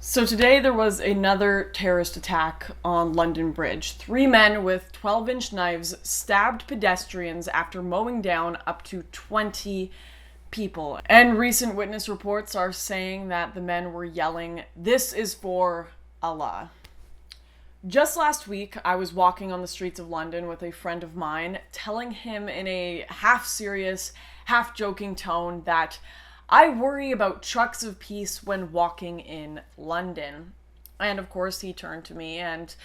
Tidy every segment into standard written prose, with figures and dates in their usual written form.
So today there was another terrorist attack on London Bridge. 3 men with 12-inch knives stabbed pedestrians after mowing down up to 20 people. And recent witness reports are saying that the men were yelling, "This is for Allah." Just last week, I was walking on the streets of London with a friend of mine, telling him in a half serious, half joking tone that I worry about trucks of peace when walking in London. And of course, he turned to me and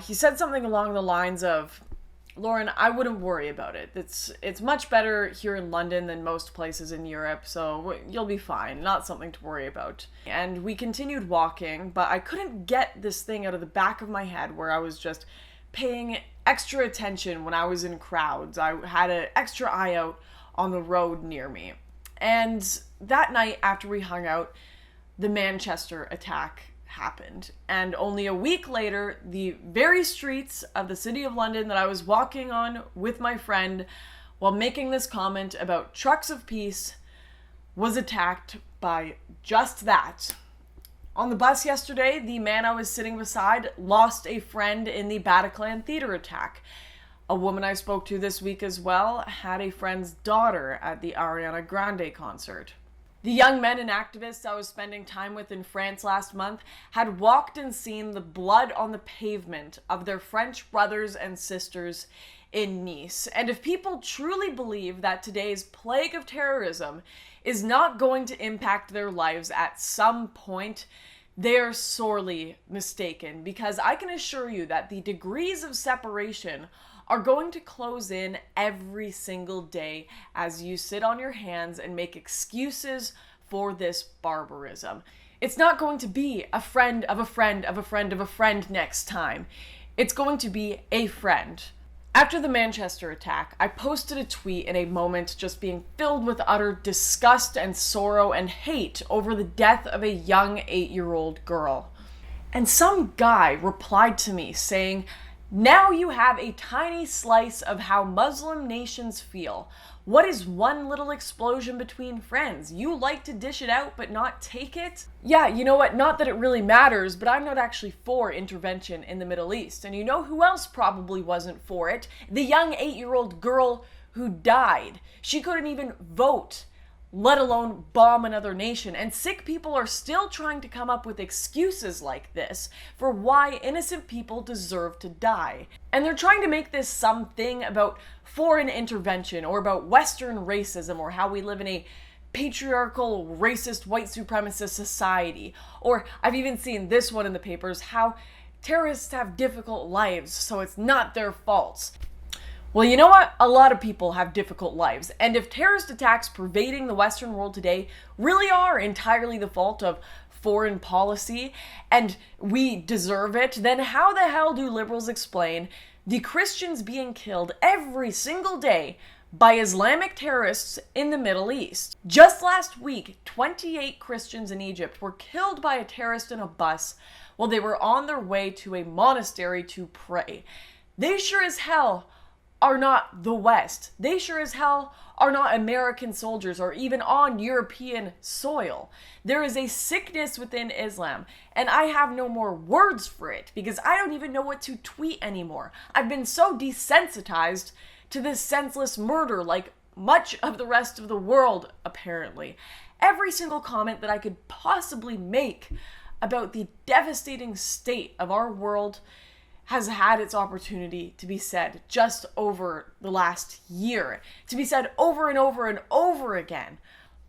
he said something along the lines of, "Lauren, I wouldn't worry about it. It's much better here in London than most places in Europe, so you'll be fine. Not something to worry about." And we continued walking, but I couldn't get this thing out of the back of my head where I was just paying extra attention when I was in crowds. I had an extra eye out on the road near me. And that night after we hung out, the Manchester attack happened. And only a week later, the very streets of the city of London that I was walking on with my friend while making this comment about trucks of peace was attacked by just that. On the bus yesterday, the man I was sitting beside lost a friend in the Bataclan theater attack. A woman I spoke to this week as well had a friend's daughter at the Ariana Grande concert. The young men and activists I was spending time with in France last month had walked and seen the blood on the pavement of their French brothers and sisters in Nice. And if people truly believe that today's plague of terrorism is not going to impact their lives at some point, they are sorely mistaken, because I can assure you that the degrees of separation are going to close in every single day as you sit on your hands and make excuses for this barbarism. It's not going to be a friend of a friend of a friend of a friend next time. It's going to be a friend. After the Manchester attack, I posted a tweet in a moment just being filled with utter disgust and sorrow and hate over the death of a young 8-year-old girl. And some guy replied to me saying, "Now you have a tiny slice of how Muslim nations feel. What is one little explosion between friends? You like to dish it out but not take it?" Yeah, you know what? Not that it really matters, but I'm not actually for intervention in the Middle East. And you know who else probably wasn't for it? The young 8-year-old girl who died. She couldn't even vote, let alone bomb another nation. And sick people are still trying to come up with excuses like this for why innocent people deserve to die. And they're trying to make this something about foreign intervention or about Western racism or how we live in a patriarchal, racist, white supremacist society. Or I've even seen this one in the papers, how terrorists have difficult lives, so it's not their fault. Well, you know what? A lot of people have difficult lives. And if terrorist attacks pervading the Western world today really are entirely the fault of foreign policy and we deserve it, then how the hell do liberals explain the Christians being killed every single day by Islamic terrorists in the Middle East? Just last week, 28 Christians in Egypt were killed by a terrorist in a bus while they were on their way to a monastery to pray. They sure as hell are not the West. They sure as hell are not American soldiers or even on European soil. There is a sickness within Islam, and I have no more words for it because I don't even know what to tweet anymore. I've been so desensitized to this senseless murder like much of the rest of the world, apparently. Every single comment that I could possibly make about the devastating state of our world has had its opportunity to be said just over the last year, to be said over and over and over again.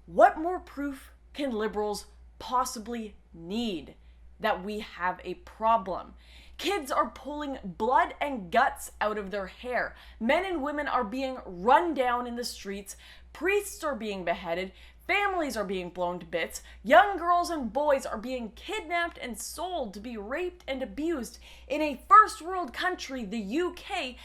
What more proof can liberals possibly need that we have a problem? Kids are pulling blood and guts out of their hair. Men and women are being run down in the streets. Priests are being beheaded. Families are being blown to bits. Young girls and boys are being kidnapped and sold to be raped and abused in a first world country, the UK,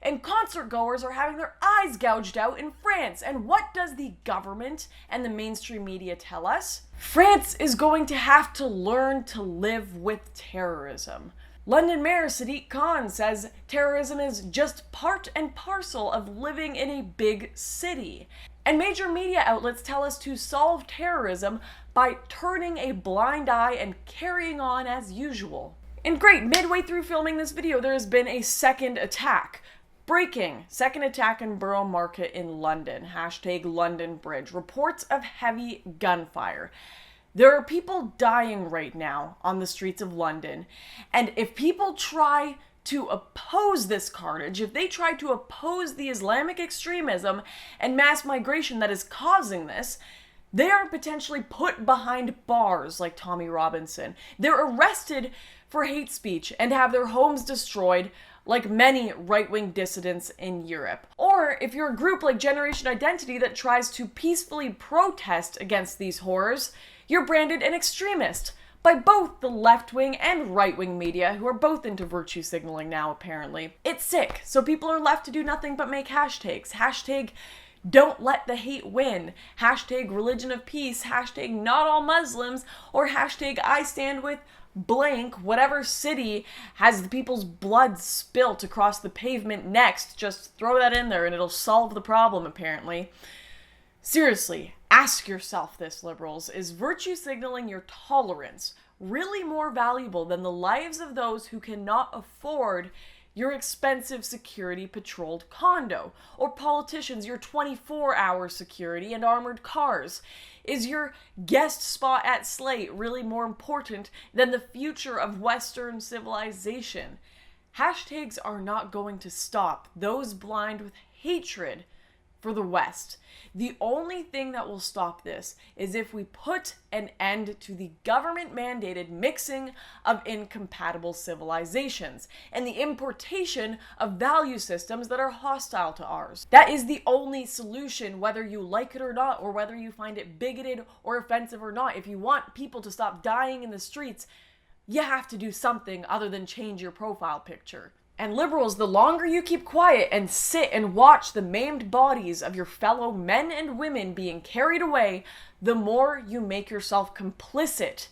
and concert goers are having their eyes gouged out in France. And what does the government and the mainstream media tell us? France is going to have to learn to live with terrorism. London Mayor Sadiq Khan says terrorism is just part and parcel of living in a big city. And major media outlets tell us to solve terrorism by turning a blind eye and carrying on as usual. And great, midway through filming this video, there has been a second attack. Breaking, second attack in Borough Market in London, hashtag London Bridge, reports of heavy gunfire. There are people dying right now on the streets of London, and if people try to oppose this carnage, if they try to oppose the Islamic extremism and mass migration that is causing this, they are potentially put behind bars like Tommy Robinson. They're arrested for hate speech and have their homes destroyed like many right-wing dissidents in Europe. Or if you're a group like Generation Identity that tries to peacefully protest against these horrors, you're branded an extremist by both the left-wing and right-wing media, who are both into virtue signaling now, apparently. It's sick, so people are left to do nothing but make hashtags. Hashtag don't let the hate win, hashtag religion of peace, hashtag not all Muslims, or hashtag I stand with blank, whatever city has the people's blood spilt across the pavement next. Just throw that in there and it'll solve the problem, apparently. Seriously, ask yourself this, liberals. Is virtue signaling your tolerance really more valuable than the lives of those who cannot afford your expensive security patrolled condo? Or politicians, your 24-hour security and armored cars? Is your guest spot at Slate really more important than the future of Western civilization? Hashtags are not going to stop those blind with hatred for the West. The only thing that will stop this is if we put an end to the government-mandated mixing of incompatible civilizations and the importation of value systems that are hostile to ours. That is the only solution, whether you like it or not, or whether you find it bigoted or offensive or not. If you want people to stop dying in the streets, you have to do something other than change your profile picture. And liberals, the longer you keep quiet and sit and watch the maimed bodies of your fellow men and women being carried away, the more you make yourself complicit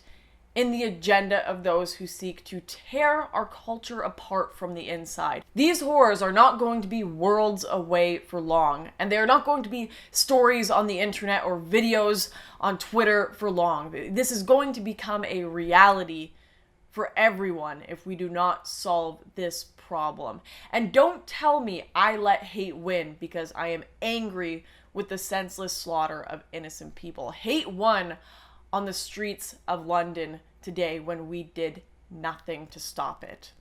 in the agenda of those who seek to tear our culture apart from the inside. These horrors are not going to be worlds away for long, and they are not going to be stories on the internet or videos on Twitter for long. This is going to become a reality for everyone if we do not solve this problem. And don't tell me I let hate win because I am angry with the senseless slaughter of innocent people. Hate won on the streets of London today when we did nothing to stop it.